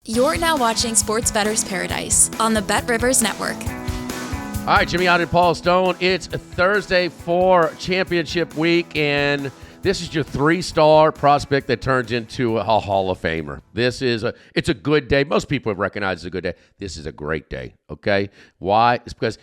You're now watching Sports Bettor's Paradise on the Bet Rivers Network. All right, Jimmy Ott and Paul Stone. It's Thursday for championship week, and this is your three-star prospect that turns into a Hall of Famer. It's a good day. Most people have recognized it's a good day. This is a great day, okay? Why? It's because,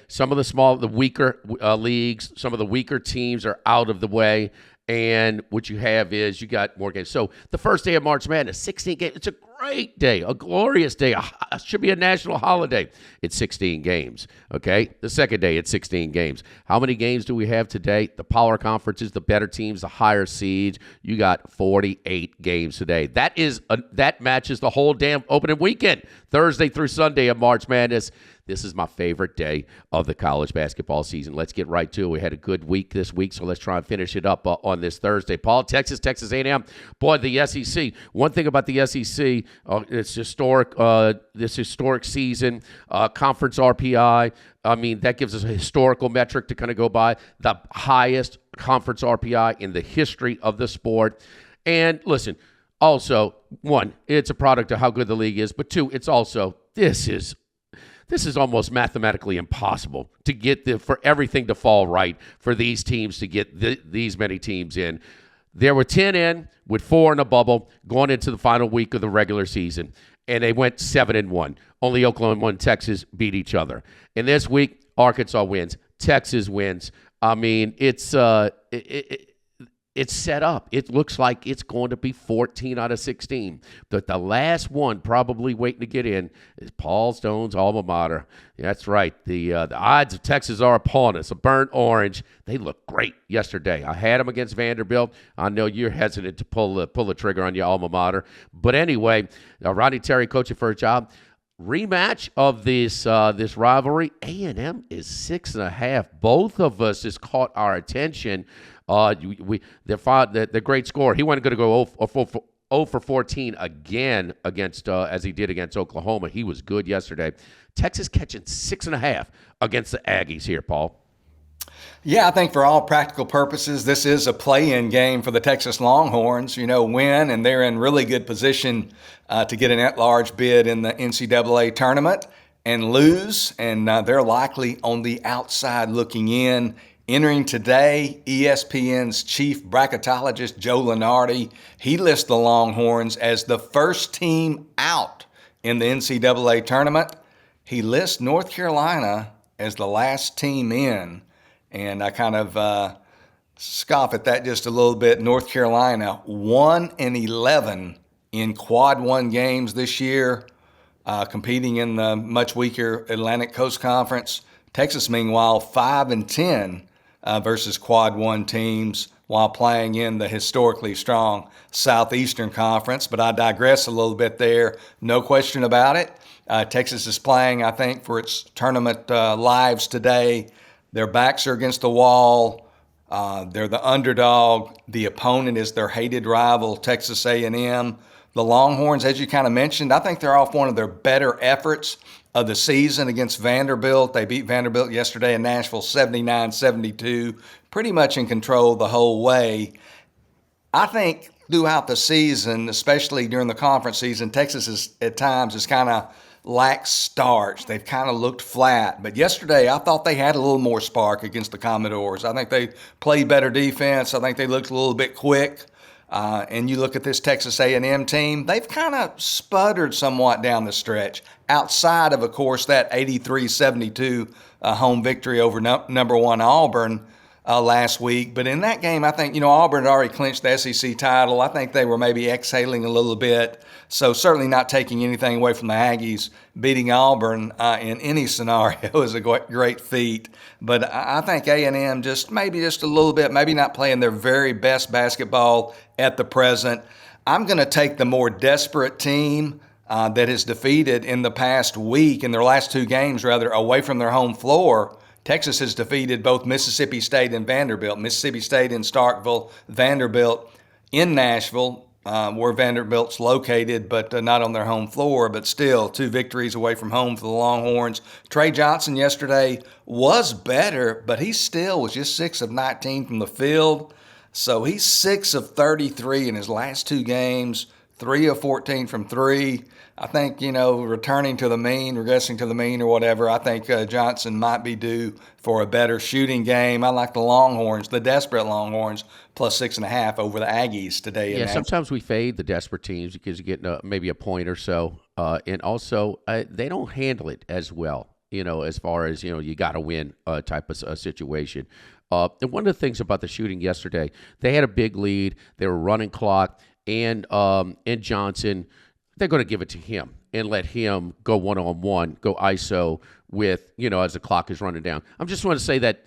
some of the weaker leagues, some of the weaker teams are out of the way, and what you have is you got more games. So the first day of March Madness, 16 games. It's a great day, a glorious day. It should be a national holiday. It's 16 games, okay? The second day, it's 16 games. How many games do we have today? The power conferences, the better teams, the higher seeds. You got 48 games today. That matches the whole damn opening weekend, Thursday through Sunday of March Madness. This is my favorite day of the college basketball season. Let's get right to it. We had a good week this week, so let's try and finish it up on this Thursday. Paul, Texas A&M. Boy, the SEC. One thing about the SEC, it's historic. This historic season, conference RPI. I mean, that gives us a historical metric to kind of go by. The highest conference RPI in the history of the sport. And listen, also, one, it's a product of how good the league is, but two, it's also this is almost mathematically impossible to get for everything to fall right for these teams to get these many teams in. There were 10 in with 4 in a bubble going into the final week of the regular season, and they went 7-1. Only Oklahoma and Texas beat each other. And this week, Arkansas wins. Texas wins. I mean, it's set up. It looks like it's going to be 14 out of 16. But the last one probably waiting to get in is Paul Stone's alma mater. That's right. The odds of Texas are upon us. A burnt orange. They look great yesterday. I had them against Vanderbilt. I know you're hesitant to pull the trigger on your alma mater. But anyway, Rodney Terry coaching for a job. Rematch of this rivalry. A&M is 6.5. Both of us has caught our attention. The great score. He wasn't going to go 0 for 14 again against as he did against Oklahoma. He was good yesterday. Texas catching 6.5 against the Aggies here, Paul. Yeah, I think for all practical purposes, this is a play-in game for the Texas Longhorns. Win, and they're in really good position to get an at-large bid in the NCAA tournament, and lose, and they're likely on the outside looking in. Entering today, ESPN's chief bracketologist, Joe Lunardi, he lists the Longhorns as the first team out in the NCAA tournament. He lists North Carolina as the last team in. And I kind of scoff at that just a little bit. North Carolina, 1-11 in quad one games this year, competing in the much weaker Atlantic Coast Conference. Texas, meanwhile, 5-10 versus quad one teams while playing in the historically strong Southeastern Conference. But I digress a little bit there. No question about it. Texas is playing, I think, for its tournament lives today. Their backs are against the wall. They're the underdog. The opponent is their hated rival, Texas A&M. The Longhorns, as you kind of mentioned, I think they're off one of their better efforts of the season against Vanderbilt. They beat Vanderbilt yesterday in Nashville 79-72, pretty much in control the whole way. I think throughout the season, especially during the conference season, Texas is at times has kind of lacked starch. They've kind of looked flat. But yesterday, I thought they had a little more spark against the Commodores. I think they played better defense. I think they looked a little bit quick. And you look at this Texas A&M team, they've kind of sputtered somewhat down the stretch, outside of course, that 83-72 home victory over number one Auburn last week. But in that game, I think, Auburn had already clinched the SEC title. I think they were maybe exhaling a little bit. So certainly not taking anything away from the Aggies. Beating Auburn in any scenario is a great feat. But I think A&M maybe just a little bit, maybe not playing their very best basketball at the present. I'm going to take the more desperate team that has defeated in the past week, in their last two games, rather, away from their home floor. Texas has defeated both Mississippi State and Vanderbilt. Mississippi State in Starkville, Vanderbilt in Nashville, where Vanderbilt's located, but not on their home floor. But still, 2 victories away from home for the Longhorns. Trey Johnson yesterday was better, but he still was just 6 of 19 from the field. So he's 6 of 33 in his last 2 games, 3 of 14 from three. I think, returning to the mean, regressing to the mean or whatever, I think Johnson might be due for a better shooting game. I like the Longhorns, the desperate Longhorns, plus 6.5 over the Aggies today. Yeah, sometimes we fade the desperate teams because you get maybe a point or so. And also, they don't handle it as well, as far as, you got to win type of situation. And one of the things about the shooting yesterday, they had a big lead. They were running clock. And Johnson, they're going to give it to him and let him go one-on-one, go ISO with, as the clock is running down. I just want to say that,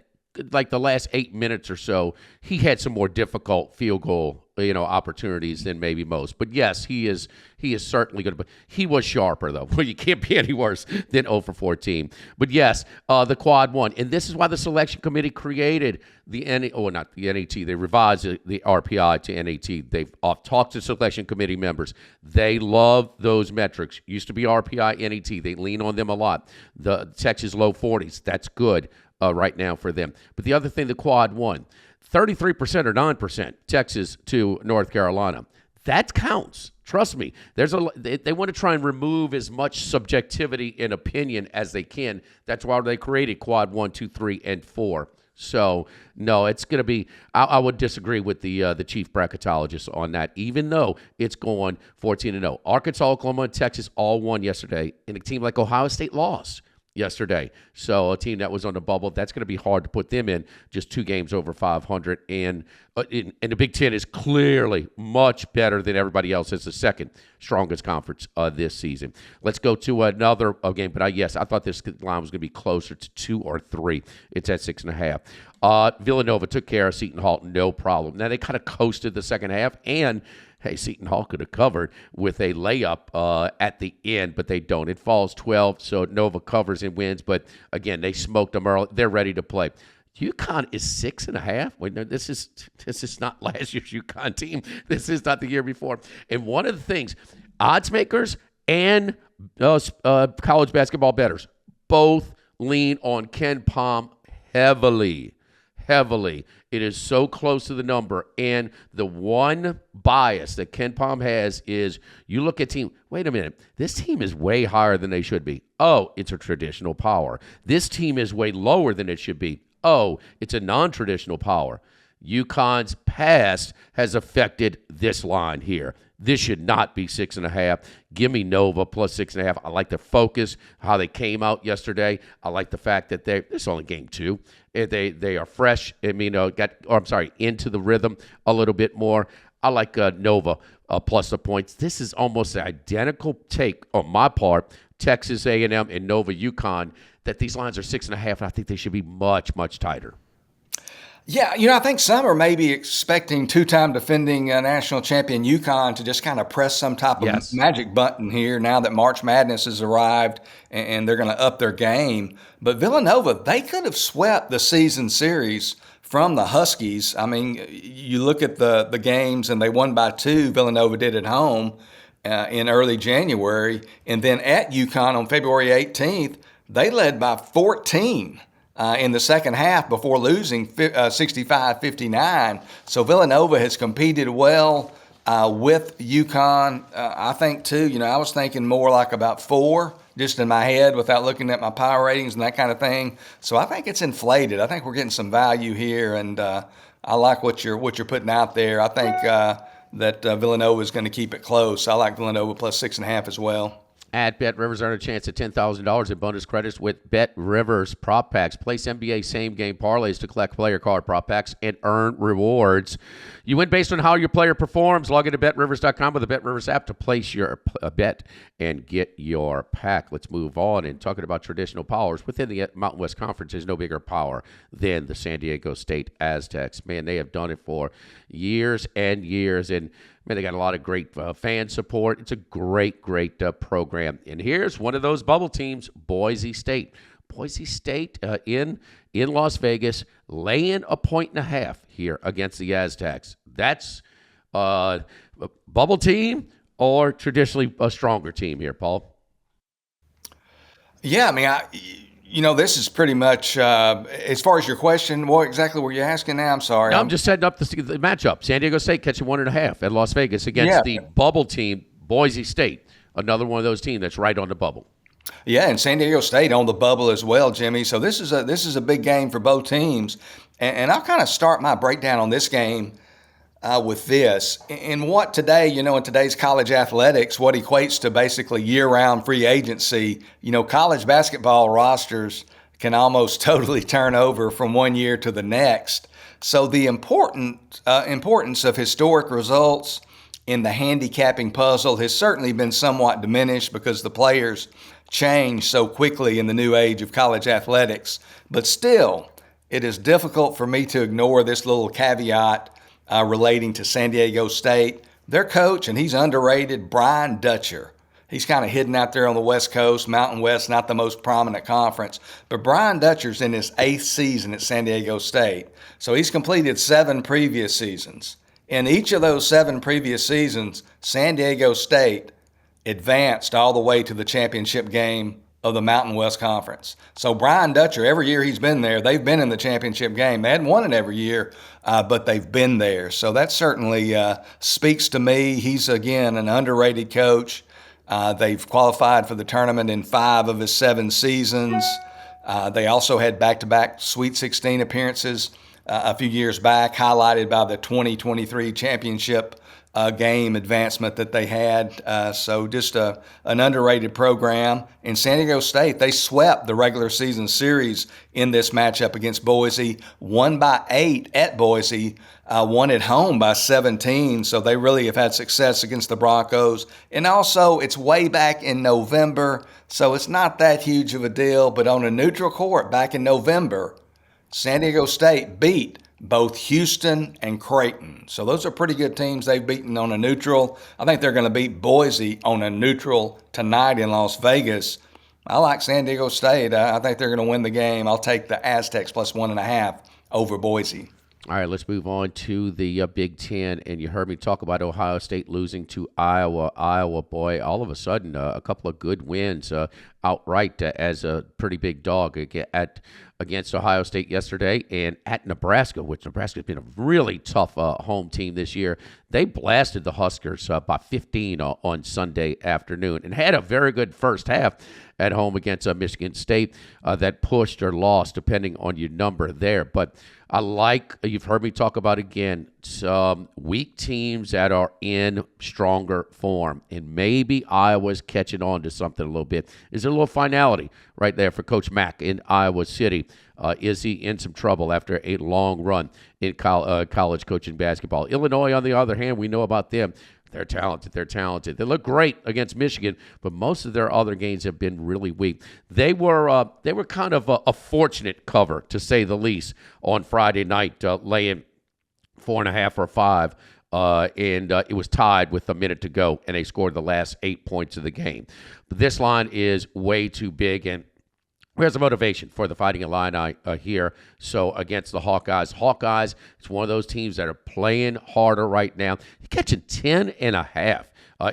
like the last 8 minutes or so, he had some more difficult field goal, opportunities than maybe most. But yes, he is certainly good. But he was sharper, though. Well, you can't be any worse than 0 for 14. But yes, the quad one. And this is why the selection committee created not the NAT. They revised the RPI to NAT. They've talked to selection committee members. They love those metrics. Used to be RPI, NAT. They lean on them a lot. The Texas low 40s. That's good right now for them. But the other thing, the quad one. 33% or 9%, Texas to North Carolina. That counts. Trust me. They want to try and remove as much subjectivity and opinion as they can. That's why they created quad 1, 2, 3, and 4. So, no, it's going to be – I would disagree with the chief bracketologist on that, even though it's going 14-0. Arkansas, Oklahoma, and Texas all won yesterday, and a team like Ohio State lost yesterday. So a team that was on the bubble, that's going to be hard to put them in, just 2 games over 500. And the Big Ten is clearly much better than everybody else. It's the second strongest conference this season. Let's go to another game. But I thought this line was going to be closer to 2 or 3. It's at 6.5. Villanova took care of Seton Hall, no problem. Now they kind of coasted the second half, and hey, Seton Hall could have covered with a layup at the end, but they don't. It falls 12, so Nova covers and wins. But, again, they smoked them early. They're ready to play. UConn is 6.5. Wait, no, this is not last year's UConn team. This is not the year before. And one of the things, odds makers and college basketball bettors both lean on Ken Pom heavily. It is so close to the number. And the one bias that Ken Pom has is you look at team, wait a minute, this team is way higher than they should be. Oh, it's a traditional power. This team is way lower than it should be. Oh, it's a non-traditional power. UConn's past has affected this line here. This should not be 6.5. Give me Nova plus 6.5. I like the focus, how they came out yesterday. I like the fact that this is only game 2. They are fresh. Into the rhythm a little bit more. I like Nova plus the points. This is almost an identical take on my part. Texas A&M and Nova UConn, that these lines are 6.5, and I think they should be much, much tighter. Yeah, I think some are maybe expecting 2-time defending national champion UConn to just kind of press some type of magic button here now that March Madness has arrived and they're going to up their game. But Villanova, they could have swept the season series from the Huskies. I mean, you look at the games and they won by 2, Villanova did at home in early January. And then at UConn on February 18th, they led by 14. In the second half before losing 65-59. So Villanova has competed well with UConn. I think, too, I was thinking more like about 4 just in my head without looking at my power ratings and that kind of thing. So I think it's inflated. I think we're getting some value here, and I like what you're putting out there. I think that Villanova is going to keep it close. I like Villanova plus 6.5 as well. At Bet Rivers, earn a chance at $10,000 in bonus credits with Bet Rivers prop packs. Place NBA same-game parlays to collect player card prop packs and earn rewards. You win based on how your player performs. Log into BetRivers.com with the Bet Rivers app to place your bet and get your pack. Let's move on. And talking about traditional powers, within the Mountain West Conference, there's no bigger power than the San Diego State Aztecs. Man, they have done it for years and years, and man, they got a lot of great fan support. It's a great program. And here's one of those bubble teams, Boise State. Boise State in Las Vegas, laying 1.5 here against the Aztecs. That's a bubble team or traditionally a stronger team here, Paul? Yeah, I mean, This is pretty much, as far as your question, what exactly were you asking now? I'm sorry. No, I'm just setting up the matchup. San Diego State catching 1.5 at Las Vegas against Yeah. the bubble team, Boise State. Another one of those teams that's right on the bubble. Yeah, and San Diego State on the bubble as well, Jimmy. So this is a big game for both teams. And I'll kind of start my breakdown on this game with this. In what today, in today's college athletics, what equates to basically year-round free agency, college basketball rosters can almost totally turn over from one year to the next. So the importance of historic results in the handicapping puzzle has certainly been somewhat diminished because the players change so quickly in the new age of college athletics. But still, it is difficult for me to ignore this little caveat relating to San Diego State. Their coach, and he's underrated, Brian Dutcher. He's kind of hidden out there on the West Coast, Mountain West, not the most prominent conference. But Brian Dutcher's in his 8th season at San Diego State. So he's completed 7 previous seasons. In each of those 7 previous seasons, San Diego State advanced all the way to the championship game of the Mountain West Conference. So Brian Dutcher, every year he's been there, they've been in the championship game. They hadn't won it every year, but they've been there. So that certainly speaks to me. He's, again, an underrated coach. They've qualified for the tournament in 5 of his 7 seasons. They also had back-to-back Sweet 16 appearances a few years back, highlighted by the 2023 championship game advancement that they had. So just an underrated program. In San Diego State, they swept the regular season series in this matchup against Boise, won by 8 at Boise, won at home by 17. So they really have had success against the Broncos. And also, it's way back in November, so it's not that huge of a deal. But on a neutral court back in November, San Diego State beat both Houston and Creighton. So those are pretty good teams they've beaten on a neutral. I think they're going to beat Boise on a neutral tonight in Las Vegas. I like San Diego State. I think they're going to win the game. I'll take the Aztecs plus 1.5 over Boise. All right, let's move on to the Big Ten. And you heard me talk about Ohio State losing to Iowa. Iowa, boy, all of a sudden, a couple of good wins outright as a pretty big dog against Ohio State yesterday and at Nebraska, which Nebraska's been a really tough home team this year. They blasted the Huskers by 15 on Sunday afternoon and had a very good first half at home against Michigan State that pushed or lost, depending on your number there. But I like, you've heard me talk about again, some weak teams that are in stronger form. And maybe Iowa's catching on to something a little bit. Is there a little finality right there for Coach Mack in Iowa City? Is he in some trouble after a long run in college coaching basketball? Illinois, on the other hand, we know about them. They're talented. They look great against Michigan, but most of their other games have been really weak. They were kind of a fortunate cover, to say the least, on Friday night, laying 4.5 or 5, and it was tied with a minute to go, and they scored the last 8 points of the game. But this line is way too big, and where's the motivation for the Fighting Illini here? So against the Hawkeyes, it's one of those teams that are playing harder right now. You're catching 10.5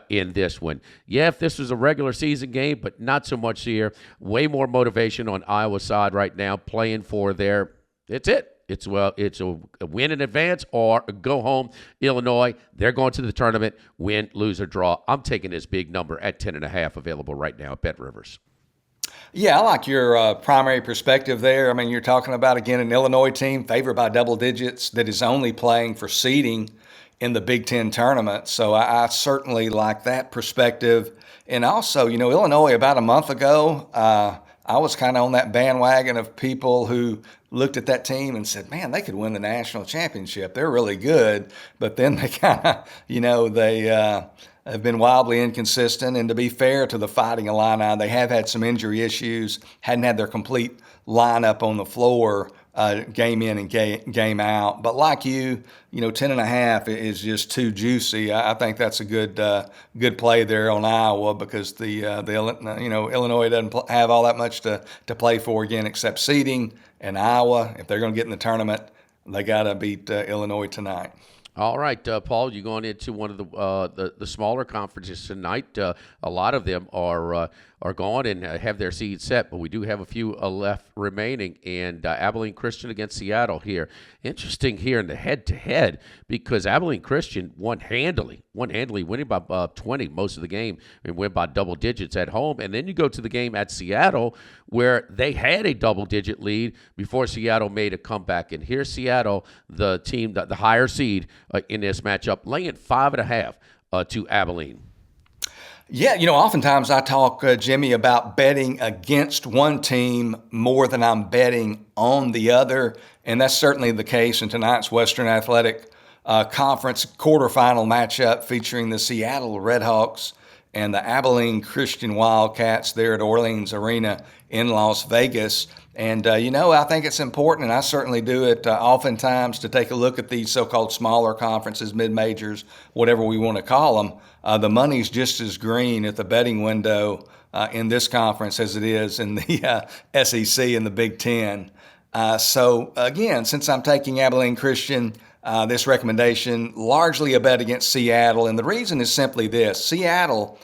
in this one. Yeah, if this was a regular season game, but not so much here. Way more motivation on Iowa's side right now, playing for their, it's it. It's a win in advance or go home. Illinois, they're going to the tournament, win, lose, or draw. I'm taking this big number at 10.5 available right now at Bet Rivers. Yeah, I like your primary perspective there. I mean, you're talking about, again, an Illinois team favored by double digits that is only playing for seeding in the Big Ten tournament. So I certainly like that perspective. And also, Illinois, about a month ago, I was kind of on that bandwagon of people who looked at that team and said, man, they could win the national championship. They're really good. But then they kind of, they have been wildly inconsistent. And to be fair to the Fighting Illini, they have had some injury issues, hadn't had their complete lineup on the floor game in and game out. But like you, 10.5 is just too juicy. I think that's a good play there on Iowa because the Illinois doesn't have all that much to play for again except seeding. And Iowa, if they're going to get in the tournament, they got to beat Illinois tonight. All right, Paul, you're going into one of the smaller conferences tonight. A lot of them are are gone and have their seeds set, but we do have a few left remaining. And Abilene Christian against Seattle here. Interesting here in the head-to-head because Abilene Christian won handily, winning by 20 most of the game and went by double digits at home. And then you go to the game at Seattle where they had a double-digit lead before Seattle made a comeback. And here's Seattle, the team, the higher seed in this matchup, laying 5.5 to Abilene. Yeah, oftentimes I talk, Jimmy, about betting against one team more than I'm betting on the other, and that's certainly the case in tonight's Western Athletic Conference quarterfinal matchup featuring the Seattle Redhawks and the Abilene Christian Wildcats there at Orleans Arena in Las Vegas. And, I think it's important, and I certainly do it oftentimes, to take a look at these so-called smaller conferences, mid-majors, whatever we want to call them. The money's just as green at the betting window in this conference as it is in the SEC and the Big Ten. So, again, since I'm taking Abilene Christian, this recommendation, largely a bet against Seattle. And the reason is simply this. Seattle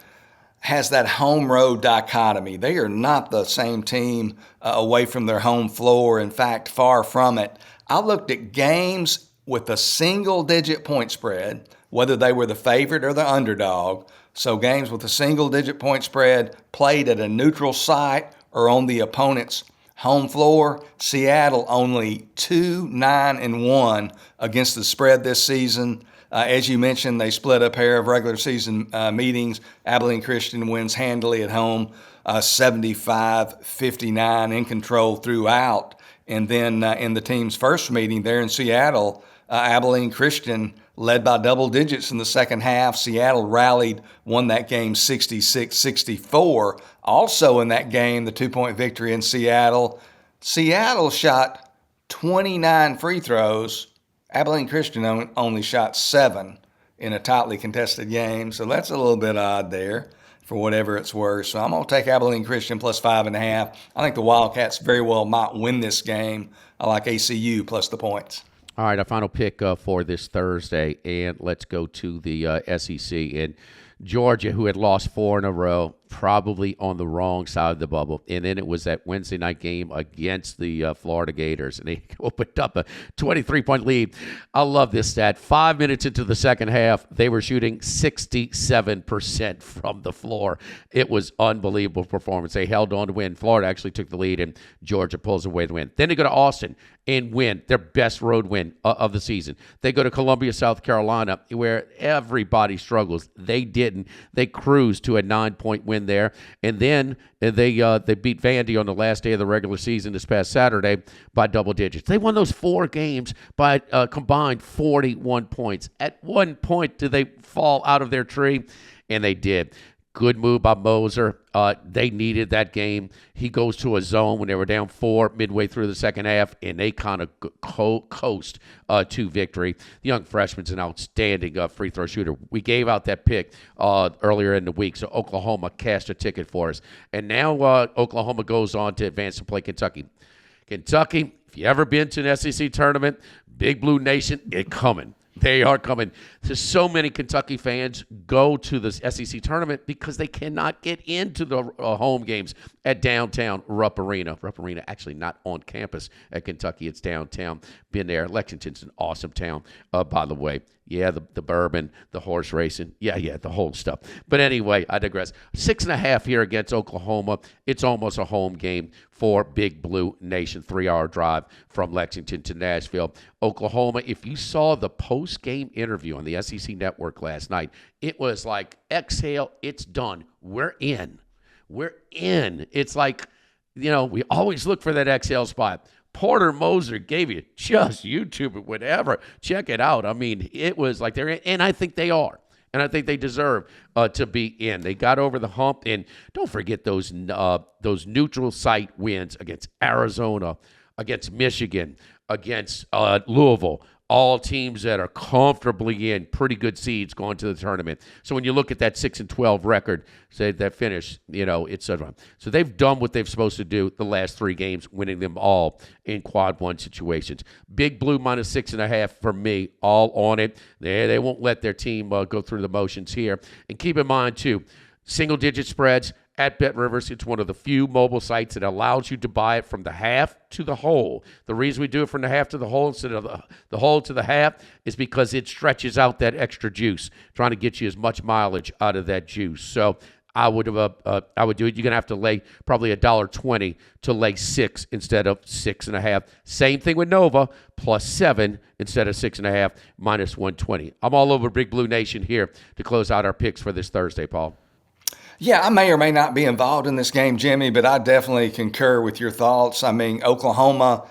has that home-road dichotomy. They are not the same team away from their home floor. In fact, far from it. I looked at games with a single-digit point spread, whether they were the favorite or the underdog. So games with a single-digit point spread played at a neutral site or on the opponent's home floor. Seattle only 2-9-1 against the spread this season. As you mentioned, they split a pair of regular season meetings. Abilene Christian wins handily at home, 75-59 in control throughout. And then in the team's first meeting there in Seattle, Abilene Christian led by double digits in the second half. Seattle rallied, won that game 66-64. Also in that game, the 2-point victory in Seattle, Seattle shot 29 free throws. Abilene Christian only shot 7 in a tightly contested game, so that's a little bit odd there for whatever it's worth. So I'm going to take Abilene Christian plus 5.5. I think the Wildcats very well might win this game. I like ACU plus the points. All right, our final pick for this Thursday, and let's go to the SEC. And Georgia, who had lost 4 in a row, probably on the wrong side of the bubble. And then it was that Wednesday night game against the Florida Gators, and they opened up a 23-point lead. I love this stat. 5 minutes into the second half, they were shooting 67% from the floor. It was unbelievable performance. They held on to win. Florida actually took the lead, and Georgia pulls away the win. Then they go to Austin and win their best road win of the season. They go to Columbia, South Carolina, where everybody struggles. They didn't. They cruised to a 9-point win there, and then they beat Vandy on the last day of the regular season this past Saturday by double digits. They won those 4 games by combined 41 points. At one point, did they fall out of their tree? And they did. Good move by Moser. They needed that game. He goes to a zone when they were down 4 midway through the second half, and they kind of coast to victory. The young freshman's an outstanding free throw shooter. We gave out that pick earlier in the week, so Oklahoma cashed a ticket for us. And now Oklahoma goes on to advance to play Kentucky. Kentucky, if you ever been to an SEC tournament, Big Blue Nation, it's coming. They are coming. So many Kentucky fans go to the SEC tournament because they cannot get into the home games at downtown Rupp Arena. Rupp Arena actually not on campus at Kentucky. It's downtown. Been there. Lexington's an awesome town, by the way. Yeah, the bourbon, the horse racing. Yeah, the whole stuff. But anyway, I digress. 6.5 here against Oklahoma. It's almost a home game for Big Blue Nation. 3-hour drive from Lexington to Nashville. Oklahoma, if you saw the post-game interview on the SEC Network last night, it was like, exhale, it's done. We're in. It's like, we always look for that exhale spot. Porter Moser gave you just YouTube it, whatever. Check it out. I mean, it was like they're in, and I think they are. And I think they deserve to be in. They got over the hump, and don't forget those neutral site wins against Arizona, against Michigan, against Louisville. All teams that are comfortably in, pretty good seeds going to the tournament. So when you look at that 6-12 record, say that finish, it's a run. So they've done what they've supposed to do the last 3 games, winning them all in quad 1 situations. Big Blue minus 6.5 for me, all on it. They won't let their team go through the motions here. And keep in mind too, single-digit spreads, at BetRivers. It's one of the few mobile sites that allows you to buy it from the half to the whole. The reason we do it from the half to the whole instead of the whole to the half is because it stretches out that extra juice, trying to get you as much mileage out of that juice. So I would do it. You're gonna have to lay probably $1.20 to lay 6 instead of 6.5. Same thing with Nova, +7 instead of 6.5, -120. I'm all over Big Blue Nation here to close out our picks for this Thursday, Paul. Yeah, I may or may not be involved in this game, Jimmy, but I definitely concur with your thoughts. I mean, Oklahoma,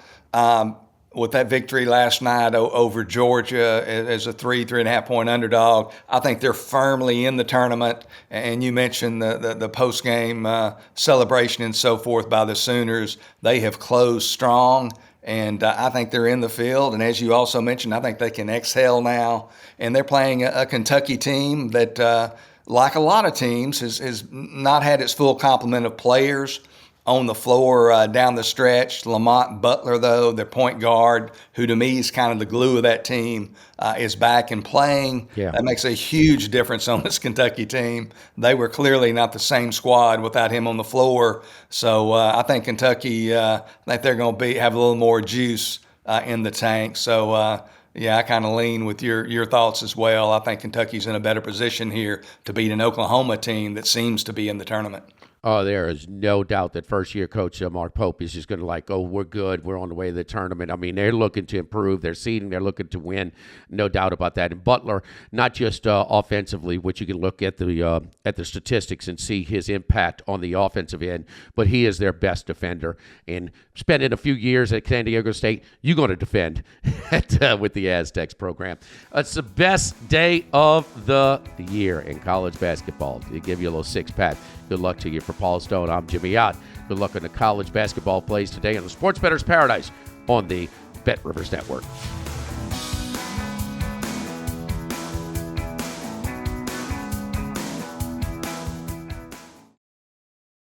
with that victory last night over Georgia as a 3.5 point underdog, I think they're firmly in the tournament. And you mentioned the post-game celebration and so forth by the Sooners. They have closed strong, and I think they're in the field. And as you also mentioned, I think they can exhale now. And they're playing a Kentucky team that, like a lot of teams, has not had its full complement of players on the floor down the stretch. Lamont Butler, though, their point guard, who to me is kind of the glue of that team, is back and playing. Yeah. That makes a huge difference on this Kentucky team. They were clearly not the same squad without him on the floor. So I think Kentucky, I think they're going to have a little more juice in the tank. So, yeah, I kind of lean with your thoughts as well. I think Kentucky's in a better position here to beat an Oklahoma team that seems to be in the tournament. Oh, there is no doubt that first-year coach Mark Pope is just going to we're good. We're on the way to the tournament. I mean, they're looking to improve their seeding. They're looking to win. No doubt about that. And Butler, not just offensively, which you can look at the statistics and see his impact on the offensive end, but he is their best defender. And spending a few years at San Diego State, you're going to defend with the Aztecs program. It's the best day of the year in college basketball. They give you a little six-pack. Good luck to you. For Paul Stone, I'm Jimmy Ott. Good luck on the college basketball plays today on the Sports Bettor's Paradise on the Bet Rivers Network.